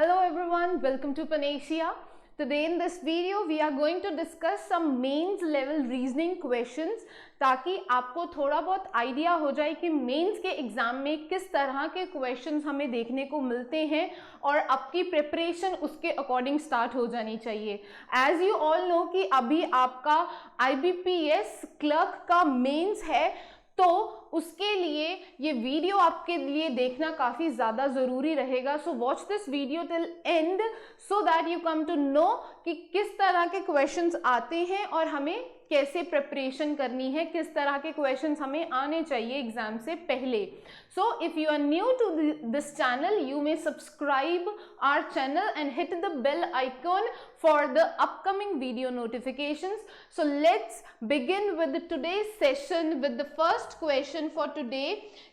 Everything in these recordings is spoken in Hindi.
Hello everyone, welcome to Panacea. Today in this video we are going to discuss some mains level reasoning questions ताकि आपको थोड़ा बहुत आइडिया हो जाए कि मेंस के एग्जाम में किस तरह के क्वेश्चंस हमें देखने को मिलते हैं और आपकी प्रिपरेशन उसके अकॉर्डिंग स्टार्ट हो जानी चाहिए। एज यू ऑल नो कि अभी आपका IBPS क्लर्क का मेंस है, तो उसके लिए ये वीडियो आपके लिए देखना काफी ज्यादा जरूरी रहेगा। So watch this video till end so that you come to know कि किस तरह के क्वेश्चंस आते हैं और हमें कैसे प्रिपरेशन करनी है, किस तरह के क्वेश्चंस हमें आने चाहिए एग्जाम से पहले। So if you are new to this channel, you may subscribe our channel and hit the bell icon for the upcoming video notifications. So let's begin with today's session with the first question for today.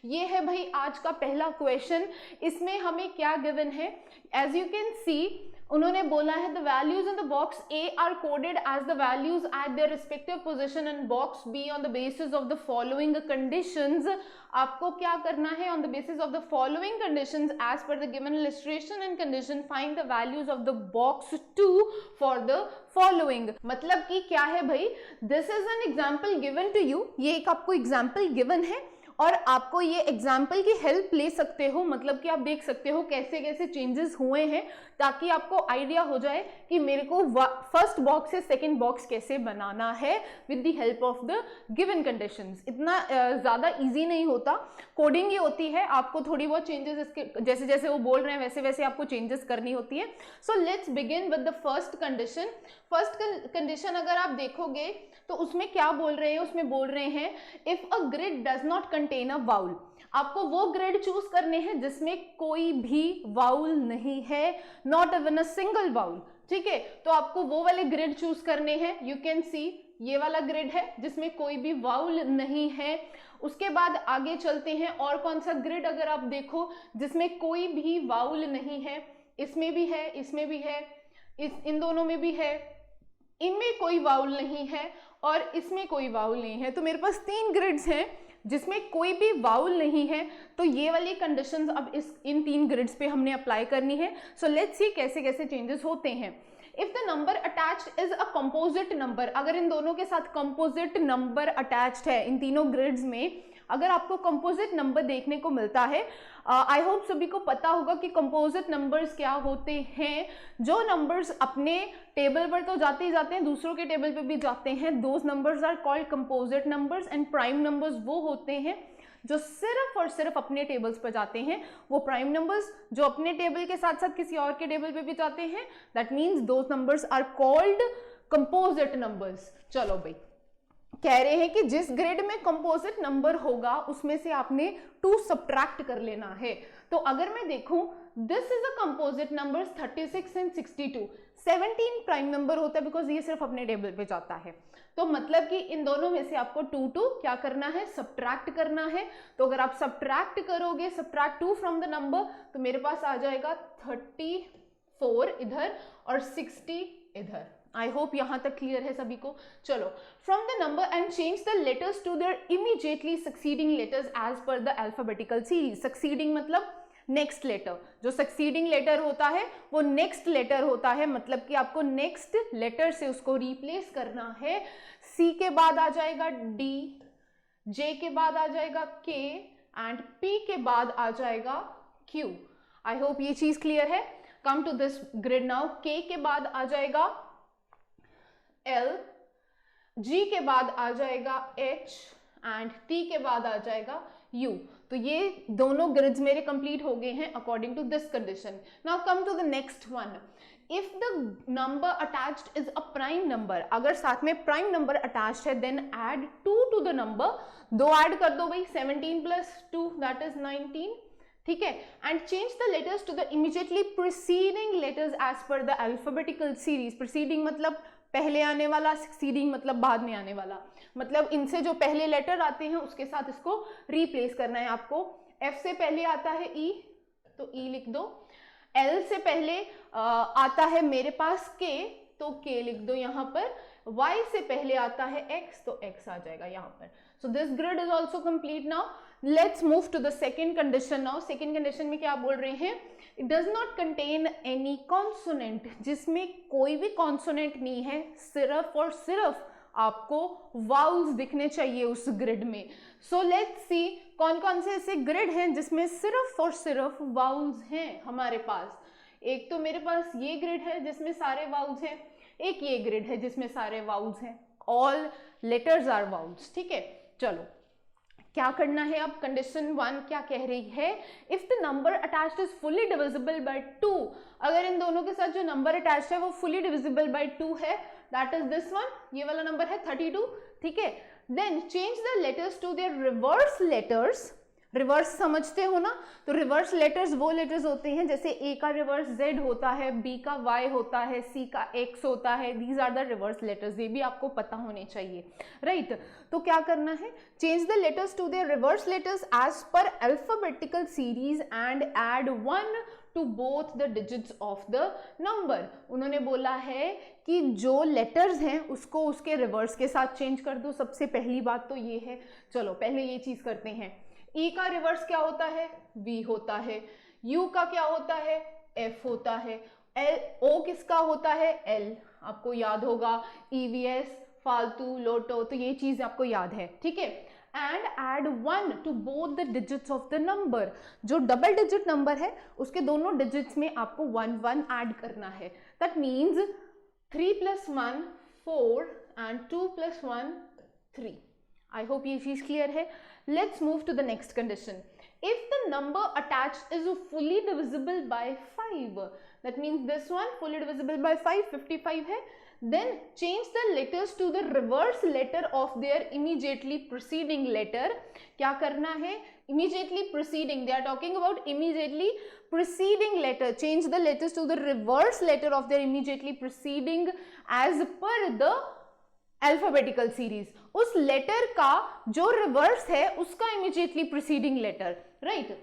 ये है भाई आज का पहला क्वेश्चन। इसमें हमें क्या गिवन है? एज यू कैन सी, उन्होंने बोला है the values in the box A are coded as the values at their respective position in box B on the basis of the following conditions. आपको क्या करना है? On the basis of the following conditions as per the given illustration and condition find the values of the box 2 for the following. मतलब कि क्या है भाई, this is an example given to you. ये एक आपको एग्जाम्पल गिवन है और आपको ये एग्जाम्पल की हेल्प ले सकते हो, मतलब कि आप देख सकते हो कैसे कैसे चेंजेस हुए हैं, ताकि आपको आइडिया हो जाए कि मेरे को फर्स्ट बॉक्स से सेकंड बॉक्स कैसे बनाना है with the help of the given conditions. इतना ज़्यादा इजी नहीं होता, कोडिंग ही होती है। आपको थोड़ी बहुत चेंजेस इसके जैसे जैसे वो बोल रहे हैं वैसे वैसे आपको चेंजेस करनी होती है। सो let's begin with the first condition. First condition अगर आप देखोगे तो उसमें क्या बोल रहे हैं? उसमें बोल रहे हैं if a grid does not contain a vowel. आपको वो ग्रिड चूज करने हैं जिसमें कोई भी वाउल नहीं है, not even a single vowel. ठीक है, तो आपको वो वाले ग्रिड चूज करने हैं। यू कैन सी ये वाला ग्रिड है जिसमें कोई भी वाउल नहीं है। उसके बाद आगे चलते हैं, और कौन सा ग्रिड अगर आप देखो जिसमें कोई भी वाउल नहीं है। इसमें भी है, इसमें भी है, इन दोनों में भी है, इनमें कोई वाउल नहीं है और इसमें कोई वाउल नहीं है। तो मेरे पास 3 ग्रिड्स हैं जिसमें कोई भी वाउल नहीं है। तो ये वाली कंडीशंस अब इन 3 ग्रिड्स पे हमने अप्लाई करनी है। सो लेट्स सी कैसे कैसे चेंजेस होते हैं। If the number attached is a composite number, अगर इन दोनों के साथ कंपोजिट नंबर अटैच्ड है, इन तीनों ग्रिड्स में अगर आपको कंपोजिट नंबर देखने को मिलता है, आई होप सभी को पता होगा कि कंपोजिट नंबर्स क्या होते हैं। जो नंबर्स अपने टेबल पर तो जाते ही जाते हैं, दूसरों के टेबल पे भी जाते हैं, those numbers are called composite numbers. And prime numbers वो होते हैं जो सिर्फ और सिर्फ अपने टेबल्स पर जाते हैं। वो प्राइम नंबर्स जो अपने टेबल के साथ साथ किसी और के टेबल पे भी जाते हैं, that means those numbers are called composite numbers. चलो भाई, कह रहे हैं कि जिस ग्रिड में कंपोजिट नंबर होगा उसमें से आपने 2 सब्ट्रैक्ट कर लेना है। तो अगर मैं देखूं, this is a composite number 36 and 62, 17 prime number होता है बिकॉज ये सिर्फ अपने टेबल पे जाता है। तो मतलब कि इन दोनों में से आपको 2 क्या करना है? सब्ट्रैक्ट करना है। तो अगर आप सब्ट्रैक्ट करोगे, सब्ट्रैक्ट 2 फ्रॉम द नंबर, तो मेरे पास आ जाएगा 34 इधर और 60 इधर। आई होप यहां तक क्लियर है सभी को। चलो, from the number and change the letters to their immediately succeeding letters as per the alphabetical series. Succeeding मतलब नेक्स्ट लेटर। जो सक्सीडिंग लेटर होता है वो नेक्स्ट लेटर होता है, मतलब कि आपको नेक्स्ट लेटर से उसको रिप्लेस करना है। सी के बाद आ जाएगा डी, जे के बाद आ जाएगा के एंड पी के बाद आ जाएगा क्यू। आई होप ये चीज क्लियर है। Come to this grid now. K के बाद आ जाएगा L, G के बाद आ जाएगा H एंड T के बाद आ जाएगा U। तो ये दोनों ग्रिड्स मेरे कंप्लीट हो गए हैं according to this condition. Now come to the next one. If the number attached is a prime number, अगर साथ में प्राइम नंबर अटैच्ड है, then add 2 to the number. 2 add कर दो भाई, 17 प्लस 2 दैट इज 19। ठीक है, and change the letters to the immediately preceding letters as per the alphabetical series. Preceding मतलब पहले आने वाला, सक्सीडिंग मतलब बाद में आने वाला, मतलब इनसे जो पहले लेटर आते हैं उसके साथ इसको रिप्लेस करना है आपको। F से पहले आता है E, तो E लिख दो। L से पहले आता है मेरे पास K, तो K लिख दो यहां पर। Y से पहले आता है X, तो X आ जाएगा यहां पर। So this grid is also complete now. Let's move to the second condition now. Second condition में क्या बोल रहे हैं, it does not contain any consonant, जिसमें कोई भी कॉन्सोनेंट नहीं है, सिर्फ और सिर्फ आपको वाउल्स दिखने चाहिए उस ग्रिड में। सो लेट्स सी कौन कौन से ऐसे ग्रिड हैं जिसमें सिर्फ और सिर्फ वाउल्स हैं हमारे पास। एक तो मेरे पास ये ग्रिड है जिसमें सारे वाउल्स हैं, एक ये ग्रिड है जिसमें सारे वाउल्स हैं, ऑल लेटर्स आर वाउल्स। ठीक है, चलो क्या करना है अब। कंडीशन 1 क्या कह रही है, if the number attached is fully divisible by 2, अगर इन दोनों के साथ जो नंबर अटैच्ड है वो फुली डिविजिबल बाय 2 है, दैट इज दिस वन, ये वाला नंबर है 32। ठीक है, then change the letters to their reverse letters. Reverse समझते हो ना, तो रिवर्स लेटर्स वो लेटर्स होते हैं जैसे ए का रिवर्स Z होता है, बी का Y होता है, सी का X होता है, these are the reverse letters, ये भी आपको पता होने चाहिए, राइट। तो क्या करना है, change the letters to their reverse letters as per alphabetical series and add 1 to both the digits of the number. उन्होंने बोला है कि जो लेटर्स हैं उसको उसके रिवर्स के साथ चेंज कर दो। सबसे पहली बात तो ये है, चलो पहले ये चीज करते हैं। E का रिवर्स क्या होता है, V होता है। U का क्या होता है, F होता है। O किसका होता है, L, आपको याद होगा, EVS, फालतू, लोटो, तो ये चीज आपको याद है। ठीक है, and add 1 to both the digits of the number, जो डबल डिजिट नंबर है उसके दोनों डिजिट्स में आपको 1 1 ऐड करना है। That means 3 + 1 4 and 2 + 1 3। I hope ये चीज क्लियर है। Let's move to the next condition. If the number attached is fully divisible by 5, that means this one fully divisible by 5, 55 है, then change the letters to the reverse letter of their immediately preceding letter. क्या करना है, immediately preceding, they are talking about immediately preceding letter. Change the letters to the reverse letter of their immediately preceding as per the alphabetical series. उस लेटर का जो रिवर्स है उसका इमीडिएटली प्रीसीडिंग लेटर, राइट।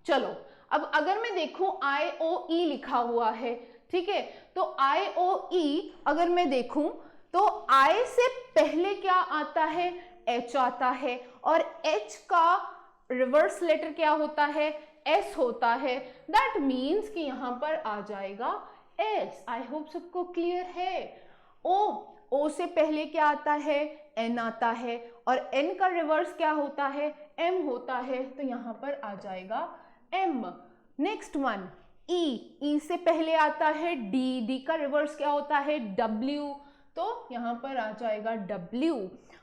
चलो अब अगर मैं देखूं IOE लिखा हुआ है, ठीक है, तो IOE अगर मैं देखूं तो I से पहले क्या आता है, H आता है, और H का रिवर्स लेटर क्या होता है, S होता है। दैट मीन्स कि यहां पर आ जाएगा S। आई होप सबको क्लियर है। O से पहले क्या आता है, N आता है, और N का रिवर्स क्या होता है, M होता है, तो यहां पर आ जाएगा M। नेक्स्ट वन E से पहले आता है D का रिवर्स क्या होता है, W, तो यहां पर आ जाएगा W।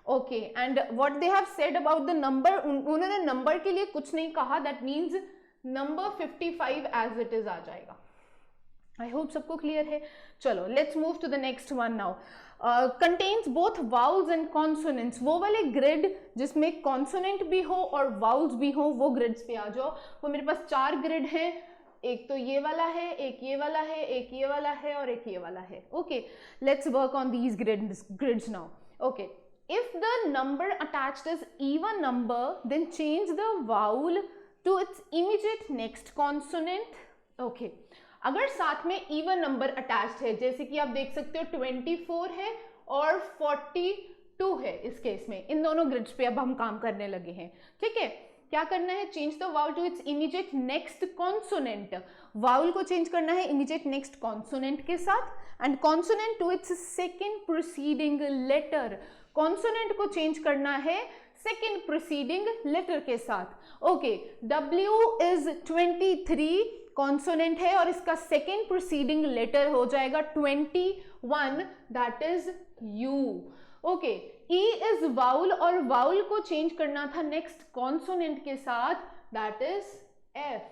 Okay, and what they have said about the number, उन्होंने नंबर के लिए कुछ नहीं कहा, that means number 55 as it is आ जाएगा। आई होप सबको क्लियर है। चलो let's move to the next one now. Contains both vowels and consonants, वो वाले ग्रिड जिसमें कॉन्सोनेंट भी हो और वाउल्स भी हो, वो ग्रिड्स पे आ जाओ। वो मेरे पास 4 ग्रिड हैं, एक तो ये वाला है, एक ये वाला है, एक ये वाला है, और एक ये वाला है। Okay, let's work on these grids now. Okay, if the number attached is even number then change the vowel to its immediate next consonant. Okay, अगर साथ में इवन नंबर अटैच्ड है, जैसे कि आप देख सकते हो 24 है और 42 है, इस केस में इन दोनों ग्रिड्स पे अब हम काम करने लगे हैं। ठीक है, क्या करना है, change the vowel to its immediate next consonant. Vowel को चेंज करना है इमीडिएट नेक्स्ट कॉन्सोनेंट के साथ, and consonant to its second preceding letter. Consonant को चेंज करना है सेकेंड प्रीसीडिंग लेटर के साथ। ओके, W इज 23 कॉन्सोनेंट है और इसका सेकेंड प्रीसीडिंग लेटर हो जाएगा 21, that is U। Okay, E is vowel और वाउल को चेंज करना था नेक्स्ट कॉन्सोनेंट के साथ, that is F।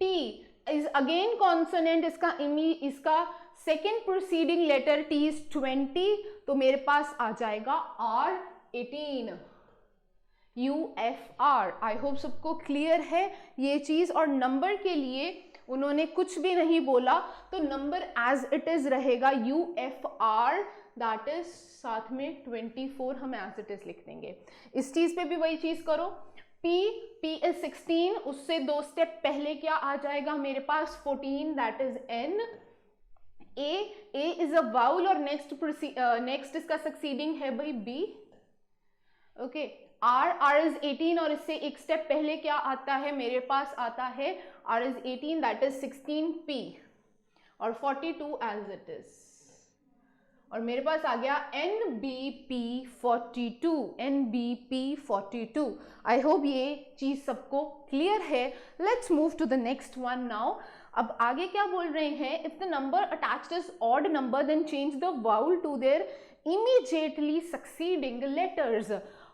T is again consonant, इसका second preceding letter T is 20, तो मेरे पास आ जाएगा R18, UFR। आई होप सबको क्लियर है ये चीज। और नंबर के लिए उन्होंने कुछ भी नहीं बोला, तो नंबर एज इट इज रहेगा UFR, दैट इज साथ में 24 हम एज इट इज लिख देंगे। इस चीज पे भी वही चीज करो। P इज 16, उससे 2 स्टेप पहले क्या आ जाएगा मेरे पास 14, that is N। A is a vowel और नेक्स्ट इसका सक्सीडिंग है भाई B। ओके, R इज 18 और इससे एक स्टेप पहले क्या आता है मेरे पास आता है R is 18 that is 16P और 42 एज इट इज, और मेरे पास आ गया NBP42। आई होप ये चीज सबको क्लियर है। Let's move to the next one now. अब आगे क्या बोल रहे हैं, if the number attached is odd number then change the vowel to their immediately succeeding letters.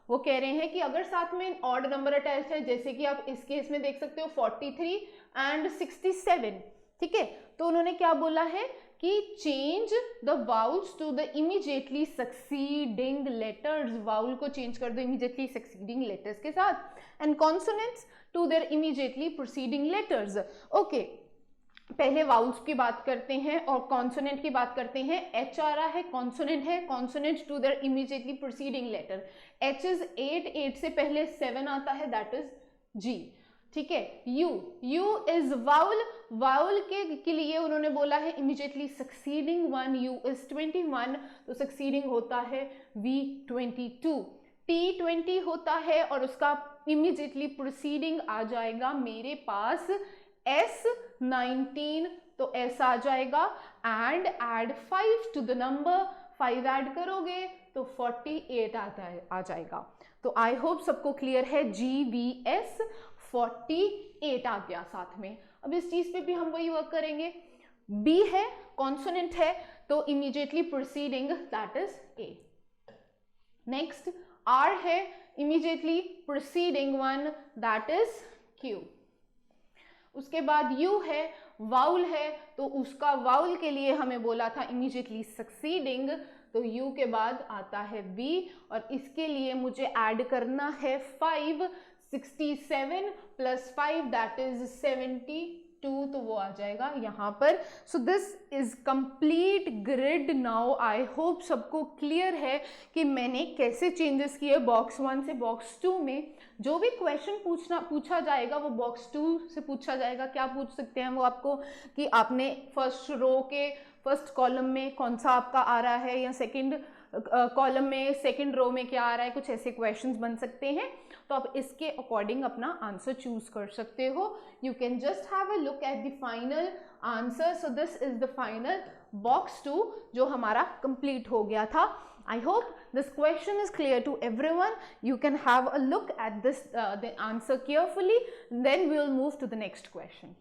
वो कह रहे हैं कि अगर साथ में ऑड नंबर अटैच है, जैसे कि आप इस केस में देख सकते हो 43 एंड 67, ठीक है, तो उन्होंने क्या बोला है कि change the vowels to the immediately succeeding letters, vowel को चेंज कर दो इमीडिएटली सक्सीडिंग लेटर्स के साथ, and consonants to their immediately proceeding letters. Okay, पहले वाउल्स की बात करते हैं और कॉन्सोनेंट की बात करते हैं। एच आ रहा है, कॉन्सोनेंट है, consonant to their immediately proceeding letter. H is 8 से पहले 7 आता है दैट इज जी, ठीक है। यू इज वाउल, वाउल के लिए उन्होंने बोला है immediately succeeding one, you is 21 तो सक्सीडिंग होता है V22। T20 होता है और उसका इमीडिएटली प्रोसीडिंग आ जाएगा मेरे पास S19 तो S आ जाएगा, and add 5 to the number, 5 add करोगे तो 48 आ जाएगा। तो आई होप सबको क्लियर है, GVS 48 आ गया साथ में। अब इस चीज पे भी हम वही वर्क करेंगे। B है, कॉन्सोनेंट है, तो immediately proceeding that is A। Next R है, immediately proceeding one that is Q। उसके बाद U है, वाउल है, तो उसका वाउल के लिए हमें बोला था इमीडिएटली सक्सीडिंग, तो U के बाद आता है V और इसके लिए मुझे ऐड करना है 5, 67 प्लस 5 दैट इज 72, तो वो आ जाएगा यहाँ पर। So this is complete grid now. I hope सबको क्लियर है कि मैंने कैसे चेंजेस किए बॉक्स 1 से बॉक्स 2 में। जो भी क्वेश्चन पूछा जाएगा वो बॉक्स 2 से पूछा जाएगा। क्या पूछ सकते हैं वो आपको, कि आपने फर्स्ट रो के फर्स्ट कॉलम में कौन सा आपका आ रहा है, या सेकंड कॉलम में सेकंड रो में क्या आ रहा है, कुछ ऐसे क्वेश्चंस बन सकते हैं। तो आप इसके अकॉर्डिंग अपना आंसर चूज कर सकते हो। You can just have a look at the final answer. So this is the final box 2 जो हमारा कंप्लीट हो गया था। I hope this question is clear to everyone. You can have a look at this the answer carefully, then we will move to the next question.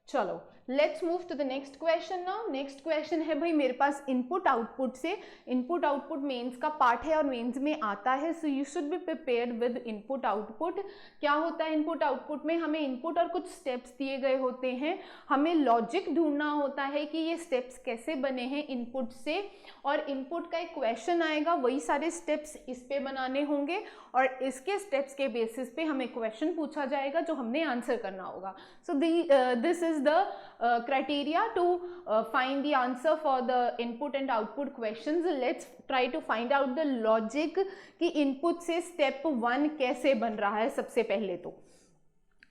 चलो let's move to the next question now. Next question है भाई मेरे पास इनपुट आउटपुट से। इनपुट आउटपुट मेंस का पार्ट है और मेंस में आता है, so you should be prepared with input output. क्या होता है इनपुट आउटपुट में, हमें इनपुट और कुछ स्टेप्स दिए गए होते हैं, हमें लॉजिक ढूंढना होता है कि ये स्टेप्स कैसे बने हैं इनपुट से, और इनपुट का एक क्वेश्चन आएगा, वही सारे स्टेप्स इस पे बनाने होंगे और इसके स्टेप्स के बेसिस पे हमें क्वेश्चन पूछा जाएगा जो हमने आंसर करना होगा। सो this is the criteria to find the answer for the input and output questions. Let's try to find out the logic कि input से step 1 कैसे बन रहा है। सबसे पहले तो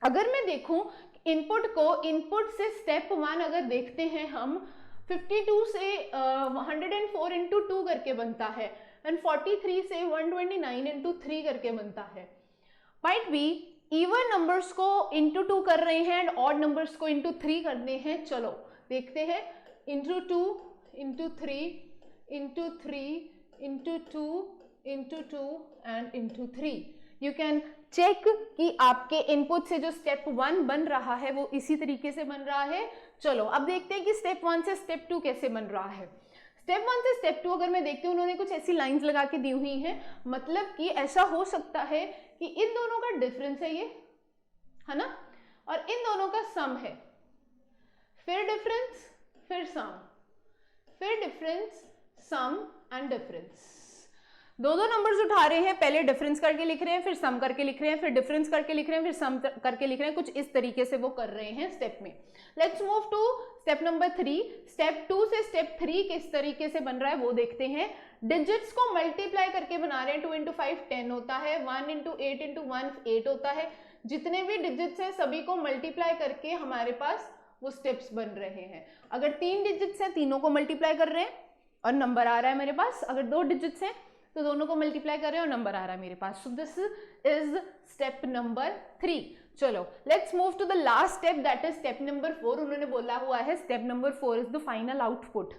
अगर मैं देखूं input को, input से step 1 अगर देखते हैं हम 52 से 104 into 2 करके बनता है, and 43 से 129 into 3 करके बनता है। Might be इवन नंबर्स को इंटू 2 कर रहे हैं एंड ऑड नंबर्स को इंटू 3 करने हैं। चलो देखते हैं, into 2 into 3 into 3 into 2 into 2 and into 3। You can check कि आपके इनपुट से जो स्टेप 1 बन रहा है वो इसी तरीके से बन रहा है। चलो अब देखते हैं कि स्टेप 1 से स्टेप 2 कैसे बन रहा है। स्टेप 1 से स्टेप 2 अगर मैं देखती हूँ, उन्होंने कुछ ऐसी लाइंस लगा के दी हुई हैं, मतलब कि ऐसा हो सकता है कि इन दोनों का डिफरेंस है ये, है ना, और इन दोनों का सम है, फिर डिफरेंस, फिर सम, फिर डिफरेंस, सम एंड डिफरेंस। दो नंबर्स उठा रहे हैं, पहले डिफरेंस करके लिख रहे हैं, फिर सम करके लिख रहे हैं, फिर डिफरेंस करके लिख रहे हैं, फिर सम करके लिख रहे हैं, कुछ इस तरीके से वो कर रहे हैं स्टेप में। Let's move to step number 3। Step 2 से स्टेप 3 किस तरीके से बन रहा है वो देखते हैं। डिजिट्स को मल्टीप्लाई करके बना रहे हैं, 2 into 5 10 होता है, 1 into 8 into 1 8 होता है। जितने भी डिजिट्स हैं सभी को मल्टीप्लाई करके हमारे पास वो स्टेप्स बन रहे हैं। अगर 3 डिजिट्स हैं, तीनों को मल्टीप्लाई कर रहे हैं और नंबर आ रहा है मेरे पास। अगर 2 डिजिट्स हैं तो दोनों को मल्टीप्लाई कर रहे हैं और नंबर आ रहा है मेरे पास. So this is step number 3. चलो let's move to the last step, that is step number 4. उन्होंने बोला हुआ है step number 4 is the final output.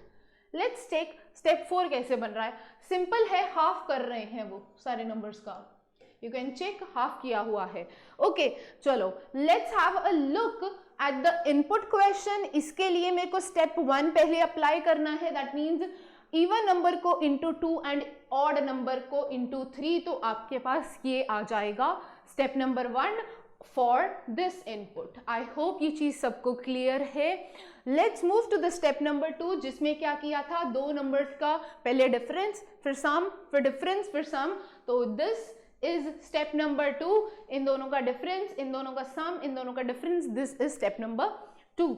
Let's take step 4 कैसे बन रहा है. सिंपल है, हाफ कर रहे हैं वो सारे नंबर्स का. यू कैन चेक, हाफ किया हुआ है. ओके चलो let's have a look at the input question. इसके लिए मेरे को स्टेप 1 पहले अप्लाई करना है. दैट मीन्स इवन नंबर को इंटू 2 एंड ऑड नंबर को इंटू 3. तो आपके पास ये आ जाएगा step number 1 for this input. I hope ये चीज सबको क्लियर है. Let's move to the step number 2, जिसमें क्या किया था, दो नंबर्स का पहले डिफरेंस, फिर सम, फिर डिफरेंस, फिर सम. तो दिस इज स्टेप नंबर 2. इन दोनों का डिफरेंस, इन दोनों का सम, इन दोनों का difference. This is step number 2.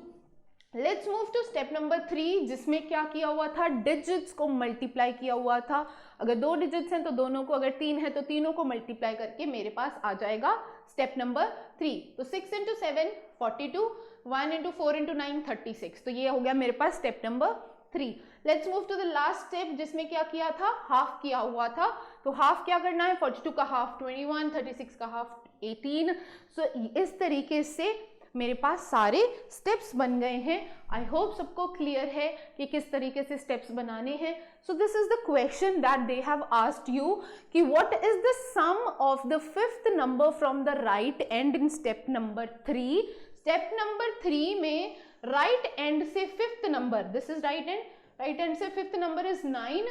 Let's move to step number 3, जिसमें क्या किया हुआ था, डिजिट्स को मल्टीप्लाई किया हुआ था. अगर 2 डिजिट्स हैं तो दोनों को, अगर 3 है तो तीनों को मल्टीप्लाई करके मेरे पास आ जाएगा स्टेप नंबर 3. तो 6 इंटू 7 42, 1 इंटू 4 इंटू 9 36. तो ये हो गया मेरे पास step number 3. Let's move to the last step, जिसमें क्या किया था, हाफ किया हुआ था. तो हाफ क्या करना है, 42 का हाफ 21, 36 का हाफ 18. सो इस तरीके से मेरे पास सारे स्टेप्स बन गए हैं. आई होप सबको क्लियर है कि किस तरीके से स्टेप्स बनाने हैं. So this is the question that they have asked you कि what is the sum of the 5th number from the right end in step number 3. Step number 3 में राइट एंड से 5th number, this is right end से 5th number is 9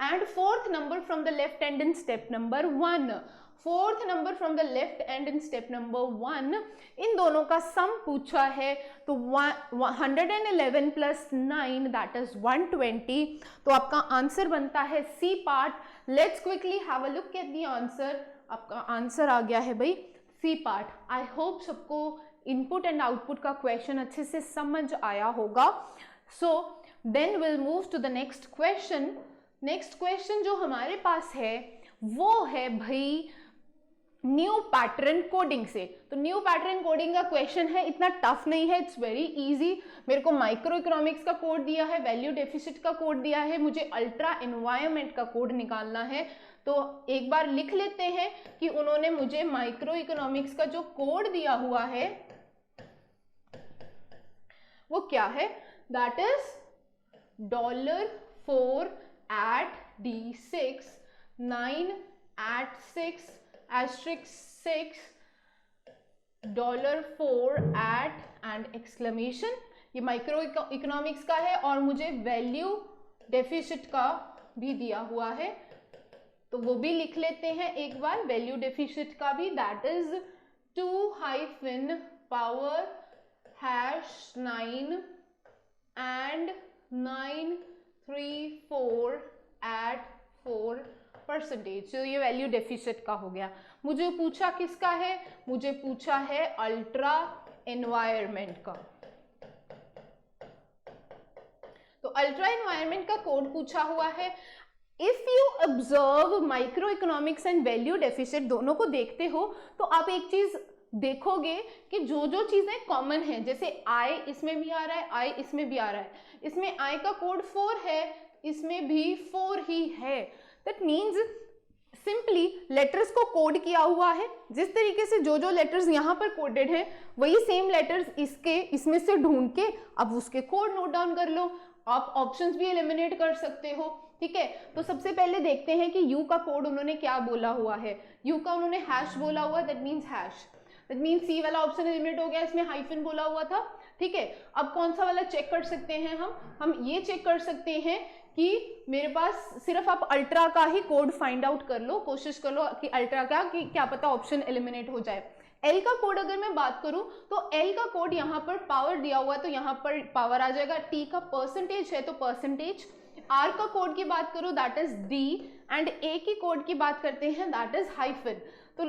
and 4th number from the left end in step number 1. 4th number from the left end in step number 1. इन दोनों का सम पूछा है. तो 111 प्लस 9 दैट इज 120. तो आपका आंसर बनता है C part. Let's quickly have a look at the answer. आपका आंसर आ गया है भाई सी पार्ट. आई होप सबको इनपुट एंड आउटपुट का क्वेश्चन अच्छे से समझ आया होगा. So then will move to the next question. Next question जो हमारे पास है वो है भाई न्यू पैटर्न कोडिंग से. तो न्यू पैटर्न कोडिंग का क्वेश्चन है, इतना टफ नहीं है, इट्स वेरी इजी. मेरे को माइक्रो इकोनॉमिक्स का कोड दिया है, वैल्यू डेफिसिट का कोड दिया है, मुझे अल्ट्रा एनवायरनमेंट का कोड निकालना है. तो एक बार लिख लेते हैं कि उन्होंने मुझे माइक्रो इकोनॉमिक्स का जो कोड दिया हुआ है वो क्या है, that is $4 at D6, 9 at 6 asterisk 6, $4 at and exclamation. ये माइक्रो इकोनॉमिक्स का है और मुझे वैल्यू डेफिसिट का भी दिया हुआ है, तो वो भी लिख लेते हैं एक बार. वैल्यू डेफिसिट का भी, that is 2 power #9 and 934 at 4%. तो ये वैल्यू डेफिसिट का हो गया. मुझे पूछा किसका है, मुझे पूछा है अल्ट्रा एनवायरनमेंट का. तो अल्ट्रा एनवायरनमेंट का कोड पूछा हुआ है. If you observe micro economics and value deficit दोनों को देखते हो तो आप एक चीज देखोगे कि जो जो चीजें कॉमन हैं, जैसे आई इसमें भी आ रहा है, आई इसमें भी आ रहा है, इसमें आई का कोड 4 है, इसमें भी 4 ही है. दैट मीन्स सिंपली लेटर्स को कोड किया हुआ है. जिस तरीके से जो जो लेटर्स यहाँ पर कोडेड हैं वही सेम लेटर्स इसमें से ढूंढ के अब उसके कोड नोट डाउन कर लो. आप ऑप्शंस भी एलिमिनेट कर सकते हो. ठीक है, तो सबसे पहले देखते हैं कि यू का कोड उन्होंने क्या बोला हुआ है. यू का उन्होंने हैश बोला हुआ, that means hash. That means C वाला ऑप्शन एलिमिनेट हो गया, इसमें हाइफन बोला हुआ था. ठीक है, अब कौन सा वाला चेक कर सकते हैं हम ये चेक कर सकते हैं कि मेरे पास सिर्फ आप अल्ट्रा का ही कोड फाइंड आउट कर लो, कोशिश कर लो कि अल्ट्रा का, कि क्या पता ऑप्शन एलिमिनेट हो जाए. एल का कोड अगर मैं बात करूं तो एल का कोड यहाँ पर पावर दिया हुआ है तो यहाँ पर पावर आ जाएगा. टी का परसेंटेज है तो परसेंटेज. आर का कोड की बात करूं दैट इज डी एंड ए की कोड की बात करते हैं दैट इज हाइफन. तो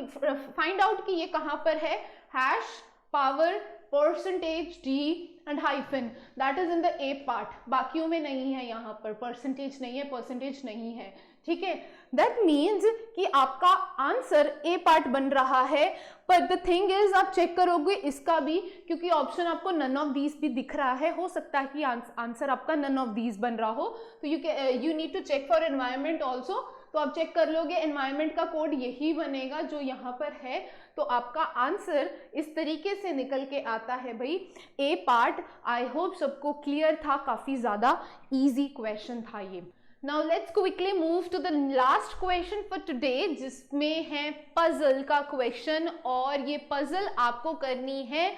फाइंड आउट कि ये कहां पर है, hash power percentage D and hyphen, that is in the A part. बाकियों में नहीं है, यहाँ पर परसेंटेज नहीं है, परसेंटेज नहीं है. ठीक है, दैट मीन्स कि आपका आंसर ए पार्ट बन रहा है. पर द थिंग इज आप चेक करोगे इसका भी, क्योंकि ऑप्शन आपको नन ऑफ दीज भी दिख रहा है, हो सकता है कि आंसर आपका नन ऑफ दीज बन रहा हो. तो you need to check for environment also. तो आप चेक कर लोगे एनवायरनमेंट का कोड यही बनेगा जो यहाँ पर है, तो आपका आंसर इस तरीके से निकल के आता है भाई ए पार्ट। आई होप सबको क्लियर था, काफी ज्यादा इजी क्वेश्चन था ये। Now let's quickly move to the last question for today, जिसमें है पजल का क्वेश्चन, और ये पजल आपको करनी है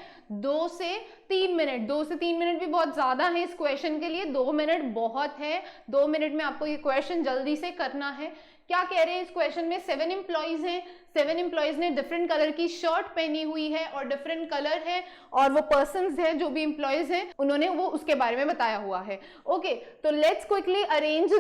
2 से 3 मिनट। 2 से 3 मिनट भी बहुत ज्यादा है इस क्वेश्चन के लिए, 2 मिनट बहुत है। 2 मिनट में आपको ये क्वेश्चन जल्दी से करना है। क्या कह रहे हैं इस क्वेश्चन में, 7 एम्प्लॉइज हैं, 7 एम्प्लॉइज ने डिफरेंट कलर की शर्ट पहनी हुई है और डिफरेंट कलर है, और वो पर्सन्स हैं जो भी एम्प्लॉइज हैं उन्होंने वो उसके बारे में बताया हुआ है। ओके, तो let's quickly arrange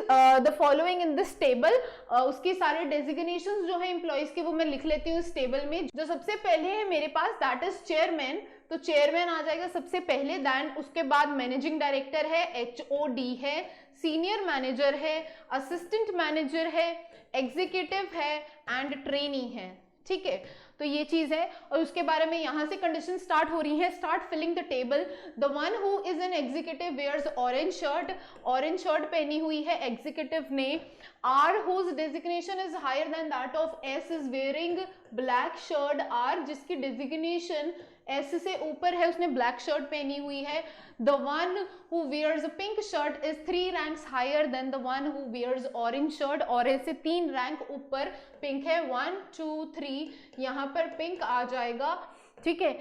the following in this table. उसकी सारे डेजिग्नेशंस जो है एम्प्लॉइज के वो मैं लिख लेती हूँ इस टेबल में। जो सबसे पहले है मेरे पास दैट इज चेयरमैन, तो चेयरमैन आ जाएगा सबसे पहले। देन उसके बाद मैनेजिंग डायरेक्टर है, HOD है, सीनियर मैनेजर है, असिस्टेंट मैनेजर है, एग्जीक्यूटिव है एंड ट्रेनी है। ठीक है, तो ये चीज है, और उसके बारे में यहां से कंडीशन स्टार्ट हो रही है। Start filling the table. The one who is an executive wears orange shirt, orange shirt पहनी हुई है एग्जीक्यूटिव ने। R whose designation is higher than that of S is wearing black shirt। R जिसकी designation S से ऊपर है उसने ब्लैक शर्ट पहनी हुई है। The one who wears a pink shirt is 3 ranks higher than the one who wears orange shirt। Orange से 3 रैंक ऊपर पिंक है, 1 2 3, यहाँ पर पिंक आ जाएगा। ठीक है,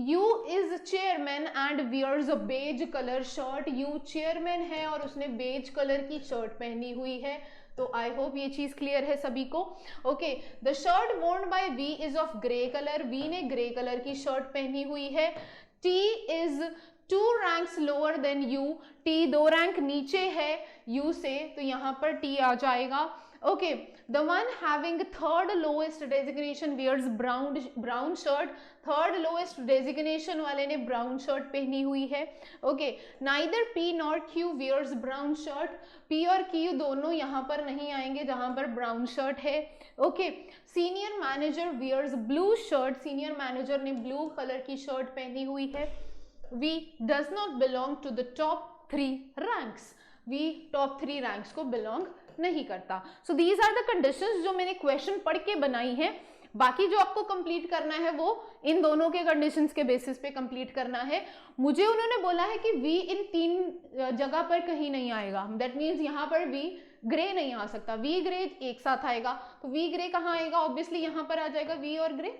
U is chairman and wears a beige color shirt। U chairman है और उसने बेज कलर की शर्ट पहनी हुई है। तो आई होप ये चीज क्लियर है सभी को। Okay, the shirt worn by V is of grey colour. V ने ग्रे कलर की शर्ट पहनी हुई है। T is 2 ranks lower than U। T 2 rank नीचे है U से, तो यहाँ पर T आ जाएगा। Okay, the one having third lowest designation wears brown shirt. Third lowest designation वाले ने ब्राउन शर्ट पहनी हुई है। Okay, neither P nor Q wears brown shirt. P और Q दोनों यहाँ पर नहीं आएंगे जहां पर ब्राउन शर्ट है। Okay, senior manager wears blue shirt. Senior manager ने ब्लू कलर की शर्ट पहनी हुई है। V does not belong to the top 3 ranks। V top 3 ranks को बिलोंग नहीं करता। So these are the conditions जो मैंने क्वेश्चन पढ़ के बनाई है। बाकी जो आपको कंप्लीट करना है वो इन दोनों के कंडीशंस के बेसिस पे कंप्लीट करना है। मुझे उन्होंने बोला है कि V इन 3 जगह पर कहीं नहीं आएगा। दैट मीन्स यहाँ पर V ग्रे नहीं आ सकता। V ग्रे एक साथ आएगा, तो V ग्रे कहाँ आएगा, ऑब्वियसली यहाँ पर आ जाएगा V और ग्रे।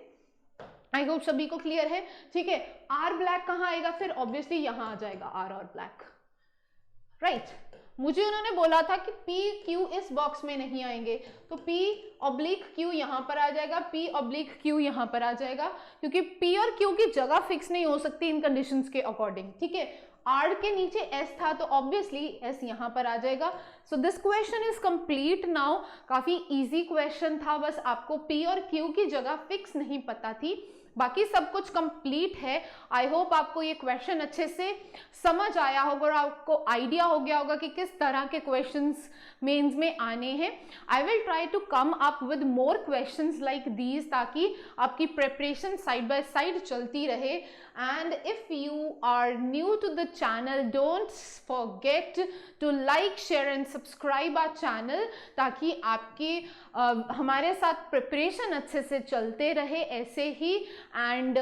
आई होप सभी को क्लियर है। ठीक है, R ब्लैक कहाँ आएगा, फिर ऑब्वियसली यहाँ आ जाएगा R और ब्लैक। राइट, मुझे उन्होंने बोला था कि P Q इस बॉक्स में नहीं आएंगे, तो P ऑब्लिक Q यहाँ पर आ जाएगा, P ऑब्लिक Q यहाँ पर आ जाएगा, क्योंकि P और Q की जगह फिक्स नहीं हो सकती इन कंडीशंस के अकॉर्डिंग। ठीक है, R के नीचे S था तो ऑब्वियसली S यहाँ पर आ जाएगा। So this question is complete now. काफी इजी क्वेश्चन था, बस आपको P और Q की जगह फिक्स नहीं पता थी, बाकी सब कुछ कंप्लीट है। आई होप आपको ये क्वेश्चन अच्छे से समझ आया होगा और आपको आइडिया हो गया होगा कि किस तरह के क्वेश्चंस मेंस में आने हैं। I will try to come up with more questions like these, ताकि आपकी प्रिपरेशन साइड बाय साइड चलती रहे। And if you are new to the channel, don't forget to like, share and subscribe our channel, ताकि आपकी हमारे साथ प्रिपरेशन अच्छे से चलते रहे ऐसे ही। एंड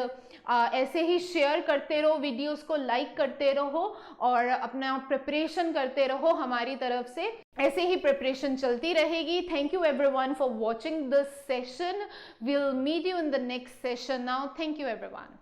ऐसे ही शेयर करते रहो, वीडियोस को लाइक करते रहो और अपना प्रिपरेशन करते रहो। हमारी तरफ से ऐसे ही प्रिपरेशन चलती रहेगी। Thank you everyone for watching this session. We'll meet you in the next session now. Thank you everyone.